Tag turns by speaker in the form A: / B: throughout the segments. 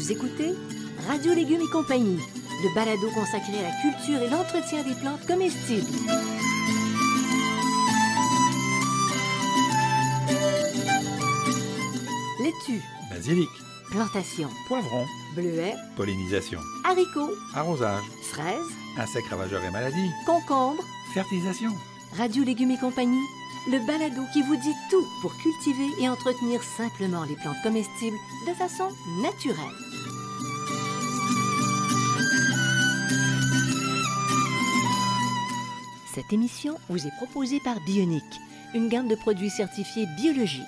A: Vous écoutez Radio Légumes et compagnie, le balado consacré à la culture et l'entretien des plantes comestibles. Laitue,
B: Basilic,
A: plantation,
B: poivron,
A: bleuets,
B: pollinisation,
A: haricots,
B: arrosage,
A: fraises,
B: insectes ravageurs et maladies,
A: concombres.
B: fertilisation.
A: Radio Légumes et compagnie, le balado qui vous dit tout pour cultiver et entretenir simplement les plantes comestibles de façon naturelle. Cette émission vous est proposée par Bionic, une gamme de produits certifiés biologiques.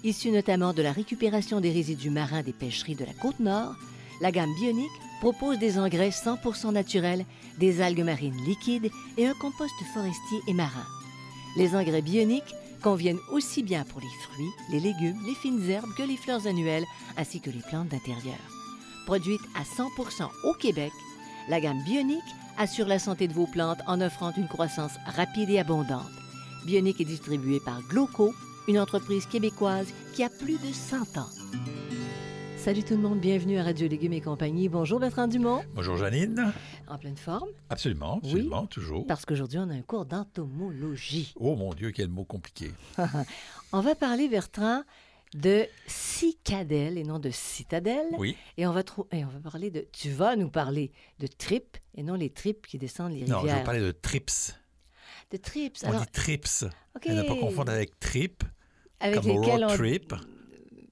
A: Issus notamment de la récupération des résidus marins des pêcheries de la Côte-Nord, la gamme Bionic propose des engrais 100% naturels, des algues marines liquides et un compost forestier et marin. Les engrais bioniques conviennent aussi bien pour les fruits, les légumes, les fines herbes que les fleurs annuelles, ainsi que les plantes d'intérieur. Produite à 100% au Québec, la gamme Bionic assure la santé de vos plantes en offrant une croissance rapide et abondante. Bionic est distribué par Gloco, une entreprise québécoise qui a plus de 100 ans. Salut tout le monde, bienvenue à Radio Légumes et compagnie. Bonjour Bertrand Dumont.
B: Bonjour Janine.
A: En pleine forme?
B: Absolument,
A: Oui,
B: toujours.
A: Parce qu'aujourd'hui, on a un cours d'entomologie.
B: Oh mon Dieu, quel mot compliqué.
A: On va parler, Bertrand, de cicadelle et non de citadelle.
B: Oui.
A: Et on va parler de... Tu vas nous parler de tripes et non les tripes qui descendent les rivières.
B: Non, je vais parler de trips.
A: De trips.
B: On dit trips.
A: OK.
B: Et ne pas confondre avec trip,
A: Avec
B: comme
A: lesquels
B: road
A: on...
B: trip.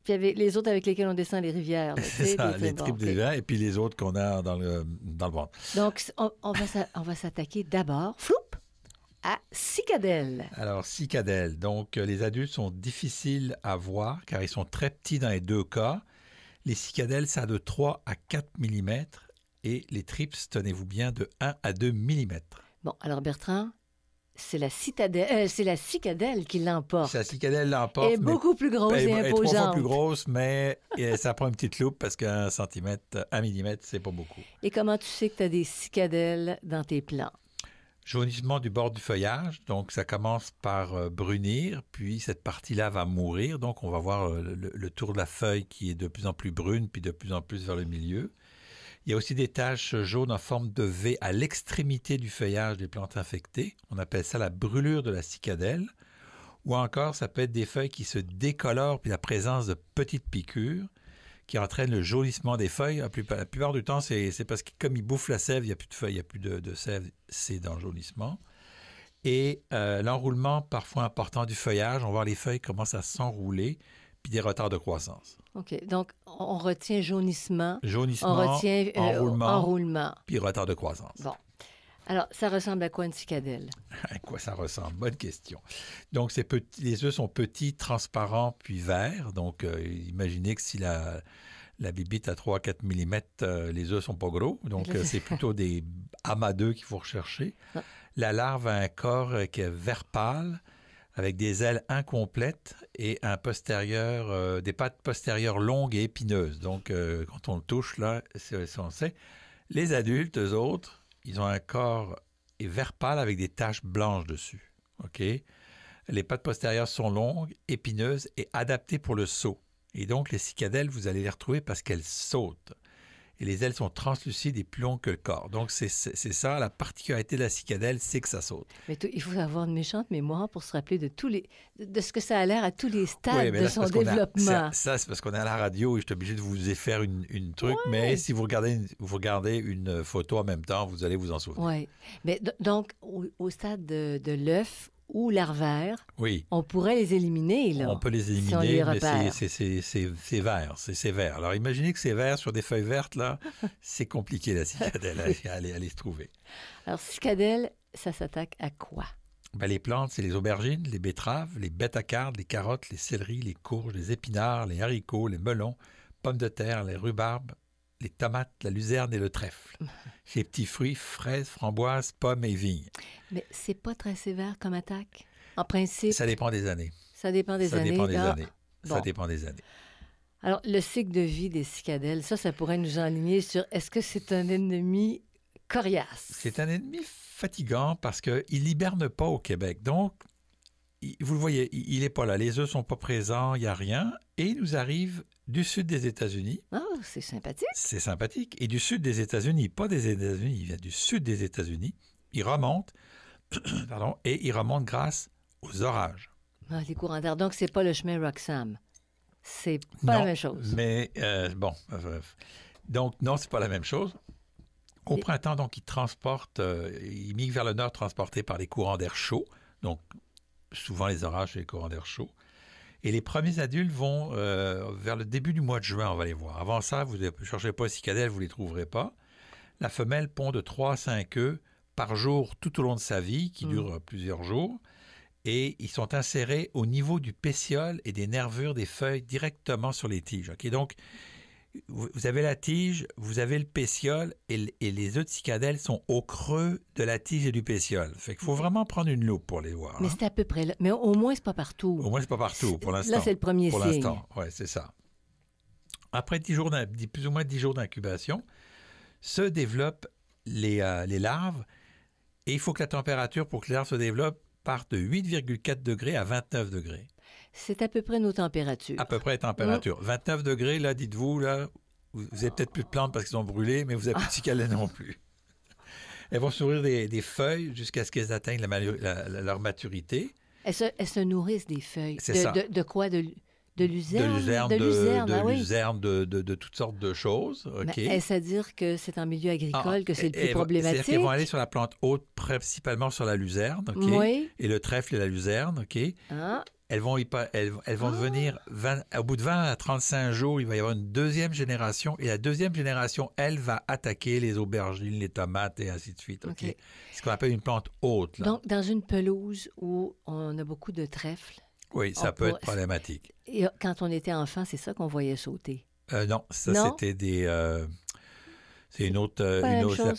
A: Puis avec les autres avec lesquels on descend les rivières. Là,
B: C'est ça, les tripes des rivières et puis les autres qu'on a dans le ventre.
A: Donc, on va s'attaquer d'abord, à cicadelle.
B: Alors, cicadelle. Donc, les adultes sont difficiles à voir car ils sont très petits dans les deux cas. Les cicadelles, ça a de 3 à 4 mm et les trips, tenez-vous bien, de 1 à 2 mm.
A: Bon, alors Bertrand, c'est la cicadelle qui l'emporte.
B: C'est la cicadelle l'emporte.
A: Elle est beaucoup plus grosse et
B: elle est 3 fois
A: imposante.
B: plus grosse, mais ça prend une petite loupe parce qu'un centimètre, 1 millimètre, c'est pas beaucoup.
A: Et comment tu sais que tu as des cicadelles dans tes plants?
B: Jaunissement du bord du feuillage, donc ça commence par brunir, puis cette partie-là va mourir, donc on va voir le tour de la feuille qui est de plus en plus brune, puis de plus en plus vers le milieu. Il y a aussi des taches jaunes en forme de V à l'extrémité du feuillage des plantes infectées. On appelle ça la brûlure de la cicadelle. Ou encore, ça peut être des feuilles qui se décolorent, puis la présence de petites piqûres qui entraînent le jaunissement des feuilles. La plupart du temps, c'est parce que comme ils bouffent la sève, il n'y a plus de feuilles, il n'y a plus de sève, c'est dans le jaunissement. Et l'enroulement parfois important du feuillage, on va voir les feuilles commencent à s'enrouler, puis des retards de croissance.
A: OK. Donc, on retient jaunissement.
B: Jaunissement,
A: on retient enroulement.
B: Puis retard de croissance.
A: Bon. Alors, ça ressemble à quoi une cicadelle?
B: À quoi ça ressemble? Bonne question. Donc, les œufs sont petits, transparents, puis verts. Donc, imaginez que si la bibite a 3 à 4 mm, les œufs sont pas gros. Donc, c'est plutôt des amas d'œufs qu'il faut rechercher.
A: Ah.
B: La larve a un corps qui est vert pâle, avec des ailes incomplètes et un postérieur, des pattes postérieures longues et épineuses. Donc, quand on le touche, là, on sait. Les adultes, eux autres, ils ont un corps vert pâle avec des taches blanches dessus. OK? Les pattes postérieures sont longues, épineuses et adaptées pour le saut. Et donc, les cicadelles, vous allez les retrouver parce qu'elles sautent. Et les ailes sont translucides et plus longues que le corps. Donc, c'est ça, la particularité de la cicadelle, c'est que ça saute.
A: Mais il faut avoir une méchante mémoire pour se rappeler de ce que ça a l'air à tous les stades de son développement.
B: Ça, c'est parce qu'on est à la radio et je suis obligé de vous faire une truc.
A: Ouais.
B: Mais si vous regardez une photo en même temps, vous allez vous en souvenir.
A: Oui. Mais donc, au stade de l'œuf ou larvaire,
B: oui,
A: on pourrait les éliminer, là.
B: On peut les éliminer,
A: si on les
B: mais
A: repère.
B: c'est vert. C'est vert. Alors, imaginez que c'est vert sur des feuilles vertes, là. C'est compliqué, la cicadelle, à aller se trouver.
A: Alors, cicadelle, ça s'attaque à quoi?
B: Ben, les plantes, c'est les aubergines, les betteraves, les bêtes à cardes, les carottes, les céleris, les courges, les épinards, les haricots, les melons, pommes de terre, les rhubarbes, les tomates, la luzerne et le trèfle. Les petits fruits, fraises, framboises, pommes et vignes.
A: Mais c'est pas très sévère comme attaque, en principe.
B: Ça dépend des années.
A: Ça dépend des années.
B: Ça dépend des années.
A: Alors, le cycle de vie des cicadelles, ça pourrait nous enligner sur est-ce que c'est un ennemi coriace?
B: C'est un ennemi fatigant parce qu'il ne hiberne pas au Québec. Donc, vous le voyez, il n'est pas là. Les œufs ne sont pas présents, il n'y a rien. Et il nous arrive du sud des États-Unis.
A: Ah, c'est sympathique.
B: C'est sympathique. Et du sud des États-Unis, pas des États-Unis, il vient du sud des États-Unis. Il remonte, pardon, et il remonte grâce aux orages.
A: Ah, les courants d'air. Donc, c'est pas le chemin Roxham. C'est pas la même chose.
B: Mais bon, donc non, c'est pas la même chose. Au printemps, donc, il migre vers le nord, transporté par les courants d'air chaud. Donc, souvent les orages et les courants d'air chaud. Et les premiers adultes vont vers le début du mois de juin, on va les voir. Avant ça, vous ne cherchez pas cicadelles, vous ne les trouverez pas. La femelle pond de 3 à 5 œufs par jour tout au long de sa vie, qui dure plusieurs jours. Et ils sont insérés au niveau du pétiole et des nervures des feuilles directement sur les tiges. Okay? Donc, vous avez la tige, vous avez le pétiole et les œufs de cicadelle sont au creux de la tige et du pétiole. Fait qu'il faut vraiment prendre une loupe pour les voir.
A: Mais c'est à peu près là. Mais au moins, c'est pas partout.
B: Au moins, c'est pas partout pour l'instant.
A: Là, c'est le premier signe.
B: Pour l'instant, oui, c'est ça. Après plus ou moins 10 jours d'incubation, se développent les larves et il faut que la température pour que les larves se développent parte de 8,4 degrés à 29 degrés.
A: C'est à peu près nos températures.
B: À peu près température. 29 degrés, là, dites-vous, là, vous n'avez peut-être plus de plantes parce qu'ils sont brûlés, mais vous n'avez plus de cicadelles non plus. Elles vont s'ouvrir des feuilles jusqu'à ce qu'elles atteignent leur maturité.
A: Elles se nourrissent des feuilles.
B: C'est ça.
A: De quoi? De luzerne?
B: De luzerne, de toutes sortes de choses. Okay.
A: Est-ce à dire que c'est en milieu agricole que c'est le plus problématique?
B: C'est-à-dire qu'elles vont aller sur la plante haute, principalement sur la luzerne,
A: oui.
B: Et le trèfle et la luzerne, Elles vont devenir, au bout de 20 à 35 jours, il va y avoir une deuxième génération. Et la deuxième génération, elle, va attaquer les aubergines, les tomates et ainsi de suite. Okay? C'est ce qu'on appelle une plante haute. Là.
A: Donc, dans une pelouse où on a beaucoup de trèfles.
B: Oui, ça peut être problématique.
A: Et quand on était enfant, c'est ça qu'on voyait sauter?
B: Non, c'était c'est une autre la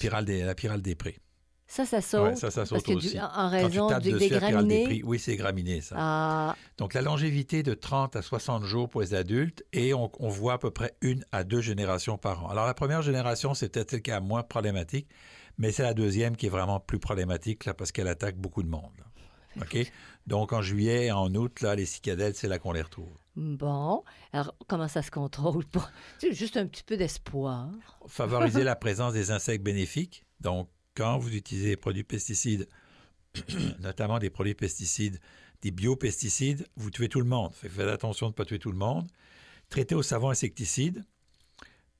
B: pyrale des prés.
A: Ça saute.
B: Ouais, ça saute
A: parce que
B: aussi.
A: En raison des
B: graminées. Oui, c'est graminées, ça.
A: Ah.
B: Donc, la longévité de 30 à 60 jours pour les adultes et on voit à peu près 1 à 2 générations par an. Alors, la première génération, c'est peut-être celle qui est moins problématique, mais c'est la deuxième qui est vraiment plus problématique là, parce qu'elle attaque beaucoup de monde. Là. OK? Donc, en juillet et en août, là, les cicadelles, c'est là qu'on les retrouve.
A: Bon. Alors, comment ça se contrôle? Juste un petit peu d'espoir.
B: Favoriser la présence des insectes bénéfiques. Donc, quand vous utilisez des produits pesticides, notamment des produits pesticides, des biopesticides, vous tuez tout le monde. Faites attention de ne pas tuer tout le monde. Traitez au savon insecticide.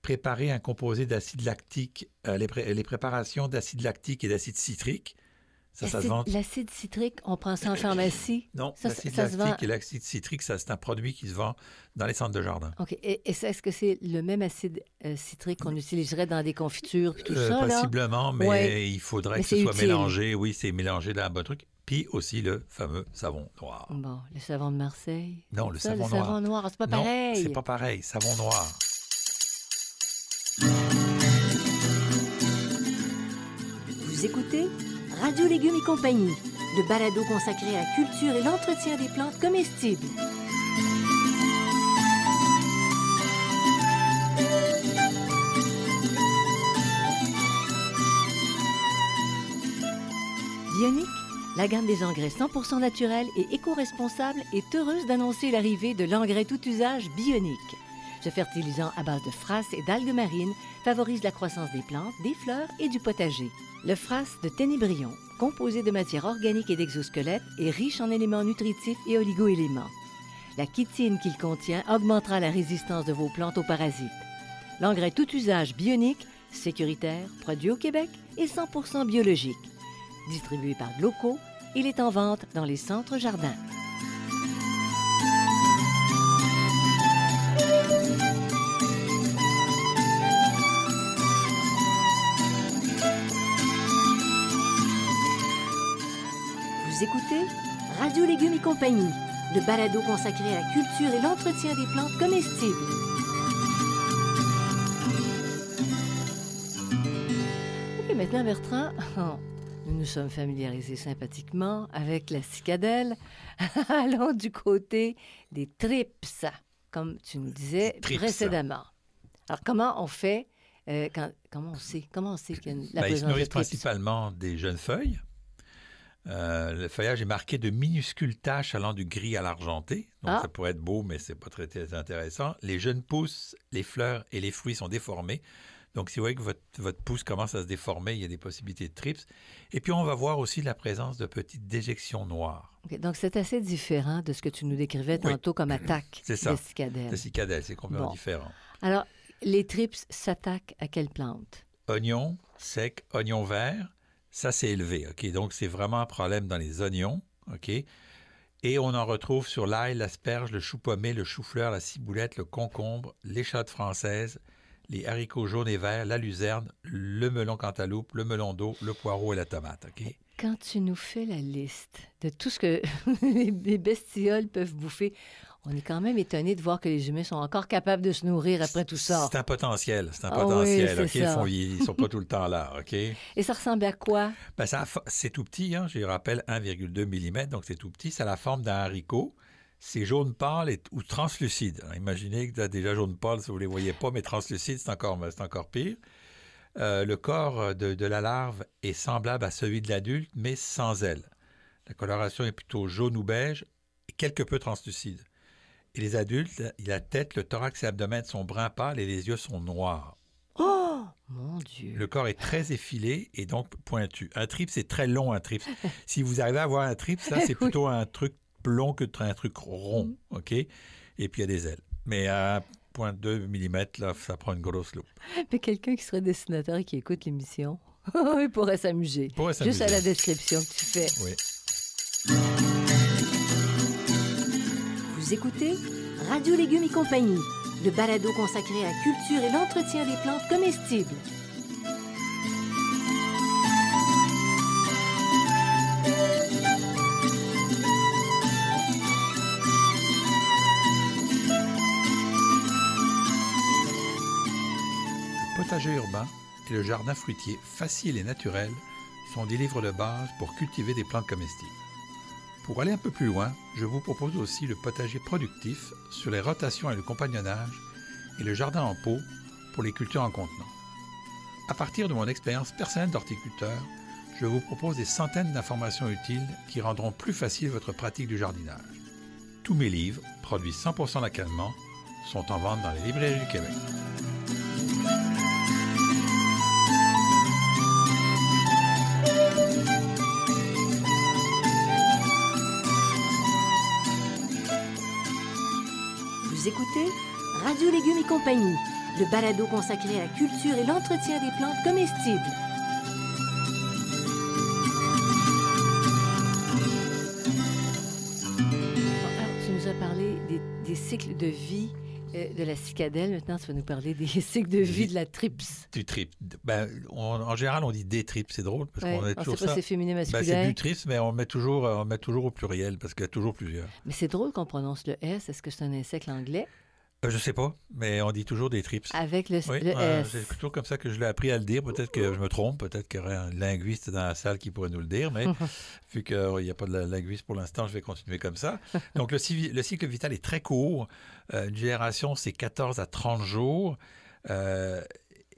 B: Préparez un composé d'acide lactique, les préparations d'acide lactique et d'acide citrique. Ça se vend.
A: L'acide citrique, on prend ça en pharmacie?
B: Non, l'acide lactique et l'acide citrique, c'est un produit qui se vend dans les centres de jardin.
A: OK. Et est-ce que c'est le même acide citrique qu'on utiliserait dans des confitures et tout ça?
B: Possiblement, mais il faudrait que ce soit mélangé. Oui, c'est mélangé dans un bon truc. Puis aussi le fameux savon noir.
A: Bon, le savon de Marseille?
B: Non, le savon noir.
A: Le savon noir, c'est pas pareil.
B: Non, c'est pas pareil. Savon noir.
A: Vous écoutez Radio Légumes et compagnie, le balado consacré à la culture et l'entretien des plantes comestibles. Bionic, la gamme des engrais 100% naturels et éco-responsables est heureuse d'annoncer l'arrivée de l'engrais tout usage Bionic. Ce fertilisant à base de frasse et d'algues marines favorise la croissance des plantes, des fleurs et du potager. Le frasse de Ténébrion, composé de matières organiques et d'exosquelettes, est riche en éléments nutritifs et oligo-éléments. La chitine qu'il contient augmentera la résistance de vos plantes aux parasites. L'engrais tout usage Bionic, sécuritaire, produit au Québec et 100% biologique. Distribué par Gloco, il est en vente dans les centres jardins. Vous écoutez Radio Légumes et compagnie, le balado consacré à la culture et l'entretien des plantes comestibles. OK, maintenant, Bertrand, nous nous sommes familiarisés sympathiquement avec la cicadelle. Allons du côté des trips, comme tu nous disais précédemment. Alors, comment on fait, comment on sait qu'il y a la présence de trips?
B: Ils se nourrissent principalement des jeunes feuilles. Le feuillage est marqué de minuscules taches allant du gris à l'argenté. Donc, ça pourrait être beau, mais c'est pas très intéressant. Les jeunes pousses, les fleurs et les fruits sont déformés. Donc, si vous voyez que votre pousse commence à se déformer, il y a des possibilités de trips. Et puis, on va voir aussi la présence de petites déjections noires.
A: Okay, donc, c'est assez différent de ce que tu nous décrivais tantôt comme attaque
B: c'est ça.
A: de cicadelle.
B: De cicadelle, c'est complètement différent.
A: Alors, les trips s'attaquent à quelle plante?
B: Oignons secs, oignons verts, ça, c'est élevé. OK? Donc, c'est vraiment un problème dans les oignons. OK? Et on en retrouve sur l'ail, l'asperge, le chou pommé, le chou-fleur, la ciboulette, le concombre, l'échalote française, les haricots jaunes et verts, la luzerne, le melon cantaloupe, le melon d'eau, le poireau et la tomate. OK?
A: Quand tu nous fais la liste de tout ce que les bestioles peuvent bouffer, on est quand même étonné de voir que les humains sont encore capables de se nourrir après tout ça.
B: C'est un potentiel. C'est un potentiel.
A: Oui,
B: OK? Ils ne sont pas tout le temps là. OK?
A: Et ça ressemble à quoi?
B: Ben, c'est tout petit. Hein? Je rappelle 1,2 mm, donc c'est tout petit. Ça a la forme d'un haricot. C'est jaune pâle ou translucide. Alors, imaginez que déjà jaune pâle, si vous ne les voyez pas, mais translucide, c'est encore pire. Le corps de la larve est semblable à celui de l'adulte, mais sans ailes. La coloration est plutôt jaune ou beige et quelque peu translucide. Et les adultes, la tête, le thorax et l'abdomen sont brun pâle et les yeux sont noirs.
A: Oh, mon Dieu!
B: Le corps est très effilé et donc pointu. Un trips, c'est très long, un trips. Si vous arrivez à avoir un trips, ça, c'est plutôt un truc long que un truc rond, OK? Et puis, il y a des ailes. Mais à 0,2 mm, là, ça prend une grosse loupe.
A: Mais quelqu'un qui serait dessinateur et qui écoute l'émission, il pourrait s'amuser. Juste à la description que tu fais.
B: Oui.
A: Vous écoutez Radio Légumes et compagnie, le balado consacré à la culture et l'entretien des plantes comestibles.
B: Le potager urbain et le jardin fruitier facile et naturel sont des livres de base pour cultiver des plantes comestibles. Pour aller un peu plus loin, je vous propose aussi le potager productif sur les rotations et le compagnonnage et le jardin en pot pour les cultures en contenant. À partir de mon expérience personnelle d'horticulteur, je vous propose des centaines d'informations utiles qui rendront plus facile votre pratique du jardinage. Tous mes livres, produits 100% localement, sont en vente dans les librairies du Québec.
A: Vous écoutez Radio Légumes et compagnie, le balado consacré à la culture et l'entretien des plantes comestibles. Alors, tu nous as parlé des cycles de vie de la cicadelle. Maintenant, tu vas nous parler des cycles de vie de la trips.
B: Du trip. Ben, en général, on dit des trips. C'est drôle parce qu'on met toujours
A: ça. C'est féminin, masculin.
B: Ben, c'est du trips, mais on met toujours au pluriel parce qu'il y a toujours plusieurs.
A: Mais c'est drôle qu'on prononce le S. Est-ce que c'est un insecte anglais?
B: Je sais pas, mais on dit toujours des trips.
A: Avec le S.
B: C'est plutôt comme ça que je l'ai appris à le dire. Peut-être que je me trompe, peut-être qu'il y aurait un linguiste dans la salle qui pourrait nous le dire, mais vu qu'il n'y a pas de linguiste pour l'instant, je vais continuer comme ça. Donc, le cycle vital est très court. Une génération, c'est 14 à 30 jours.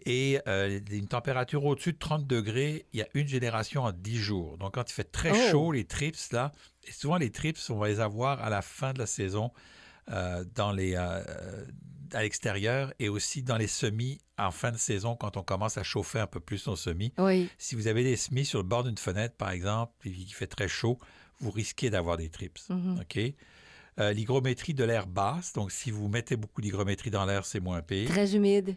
B: Et une température au-dessus de 30 degrés, il y a une génération en 10 jours. Donc, quand il fait très chaud, les trips, là, et souvent les trips, on va les avoir à la fin de la saison. À l'extérieur et aussi dans les semis en fin de saison quand on commence à chauffer un peu plus nos semis.
A: Oui.
B: Si vous avez des semis sur le bord d'une fenêtre, par exemple, et qu'il fait très chaud, vous risquez d'avoir des trips. OK? L'hygrométrie de l'air basse, donc si vous mettez beaucoup d'hygrométrie dans l'air, c'est moins pire.
A: Très humide.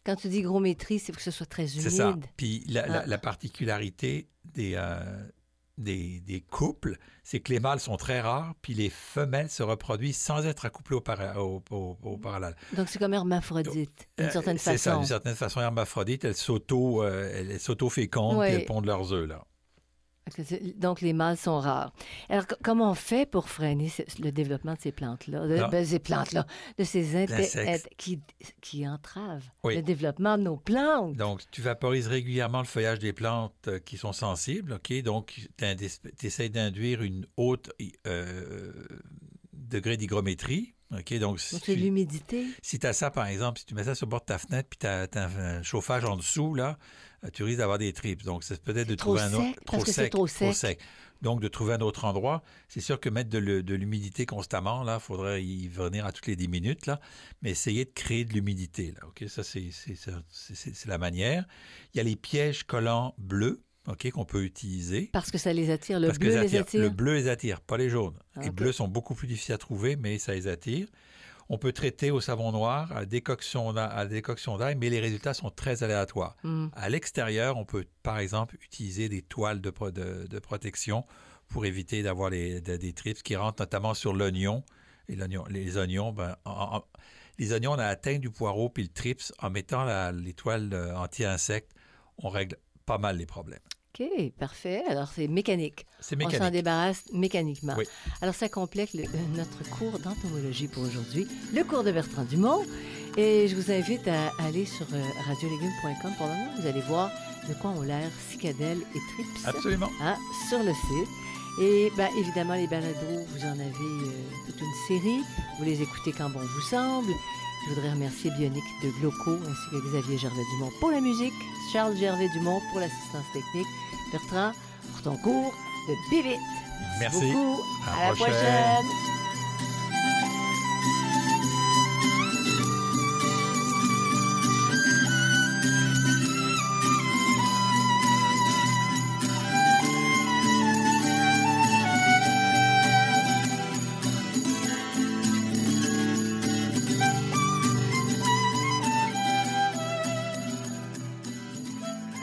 A: Quand tu dis hygrométrie, c'est que ce soit très humide.
B: C'est ça. Puis la particularité des couples, c'est que les mâles sont très rares, puis les femelles se reproduisent sans être accouplées au parallèle.
A: Donc, c'est comme hermaphrodite, d'une certaine façon.
B: C'est ça, d'une certaine façon, hermaphrodite, elles s'auto-fécondent, puis elles pondent leurs œufs, là.
A: Donc, les mâles sont rares. Alors, comment on fait pour freiner le développement de ces plantes-là, de ces insectes qui entravent le développement de nos plantes?
B: Donc, tu vaporises régulièrement le feuillage des plantes qui sont sensibles, OK? Donc, tu essaies d'induire une haute degré d'hygrométrie. OK, donc
A: c'est l'humidité.
B: Si tu as ça, par exemple, si tu mets ça sur le bord de ta fenêtre puis tu as un chauffage en dessous, là, tu risques d'avoir des trips. Donc, c'est peut-être de trouver un autre.
A: Trop sec.
B: Donc, de trouver un autre endroit. C'est sûr que mettre de l'humidité constamment, là, il faudrait y venir à toutes les 10 minutes, là. Mais essayer de créer de l'humidité, là. OK? Ça, c'est la manière. Il y a les pièges collants bleus. OK, qu'on peut utiliser.
A: Parce que ça les attire. Le bleu les attire.
B: Le bleu les attire, pas les jaunes.
A: Ah,
B: les bleus sont beaucoup plus difficiles à trouver, mais ça les attire. On peut traiter au savon noir, à décoction d'ail, mais les résultats sont très aléatoires. À l'extérieur, on peut, par exemple, utiliser des toiles de protection pour éviter d'avoir des trips qui rentrent notamment sur l'oignon. Et les oignons, les oignons, on a atteint du poireau puis le trips en mettant les toiles anti-insectes, on règle pas mal les problèmes.
A: OK, parfait. Alors, c'est mécanique.
B: C'est mécanique.
A: On s'en débarrasse mécaniquement.
B: Oui.
A: Alors, ça complète notre cours d'entomologie pour aujourd'hui, le cours de Bertrand Dumont. Et je vous invite à aller sur radiolégumes.com. Pour le moment, vous allez voir de quoi ont l'air cicadelle et trips.
B: Absolument.
A: Sur le site. Et évidemment, les balados, vous en avez toute une série. Vous les écoutez quand bon vous semble. Je voudrais remercier Bionic de Gloco ainsi que Xavier Gervais-Dumont pour la musique, Charles Gervais-Dumont pour l'assistance technique, Bertrand pour ton cours de Bivit.
B: Merci
A: beaucoup.
B: À
A: la prochaine.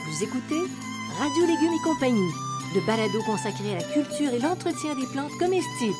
A: Vous écoutez Radio Légumes et compagnie, le balado consacré à la culture et l'entretien des plantes comestibles.